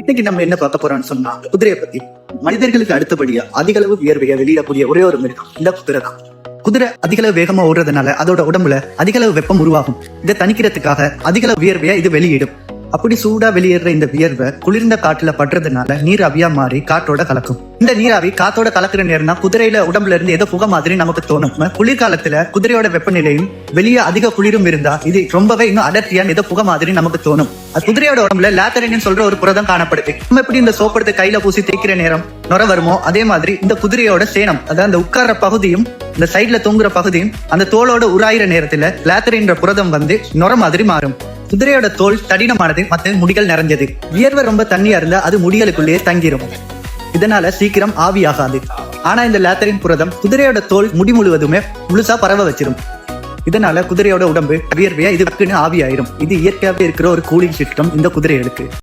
இன்னைக்கு நம்ம என்ன பார்க்க போறோம்னு சொன்னா குதிரையை பத்தி. மனிதர்களுக்கு அடுத்தபடியா அதிக அளவு வியர்வையை வெளியிடக்கூடிய ஒரே ஒரு மிருகம் இந்த குதிரை தான். குதிரை அதிக அளவு வேகமா ஓடுறதுனால அதோட உடம்புல அதிக அளவு வெப்பம் உருவாகும். இதை தணிக்கிறதுக்காக அதிக அளவு வியர்வையை இது வெளியிடும். அப்படி சூடா வெளியேற இந்த வியர்வை குளிர்ந்த காற்றுல படுறதுனால நீராவியா மாறி காற்றோட கலக்கும். இந்த நீராவி காத்தோட கலக்குற நேரம் தான் குதிரையில உடம்புல இருந்து ஏதோ புகை மாதிரி நமக்கு தோணும். குளிர்காலத்துல குதிரையோட வெப்பநிலையும் வெளியே அதிக குளிரும் இருந்தா இது ரொம்பவே இன்னும் அடர்த்தியா ஏதோ புகை மாதிரி நமக்கு தோணும். குதிரையோட உடம்புல லாத்தரின் சொல்ற ஒரு புரதம் காணப்படுது. நம்ம எப்படி இந்த சோப்படுத்து கையில பூசி தேய்க்கிற நேரம் நுர வருமோ அதே மாதிரி இந்த குதிரையோட சேனம், அதாவது அந்த உட்கார்ற பகுதியும் இந்த சைட்ல தூங்குற பகுதியும் அந்த தோலோட உராயிற நேரத்துல லாத்தரின் புரதம் வந்து நுர மாதிரி மாறும். குதிரையோட தோல் தடினமானது மற்ற முடிகள் நிறைஞ்சது. வியர்வை ரொம்ப தண்ணியா இருந்தா அது முடிகளுக்குள்ளேயே தங்கிரும். இதனால சீக்கிரம் ஆவியாகாது. ஆனா இந்த லாத்தரின் புரதம் குதிரையோட தோல் முடி முழுவதுமே முழுசா பரவ வச்சிரும். இதனால குதிரையோட உடம்பு வியர்வையா இது ஆவியாயிரும். இது இயற்கையாவே இருக்கிற ஒரு கூலிங் சிஸ்டம் இந்த குதிரைகளுக்கு.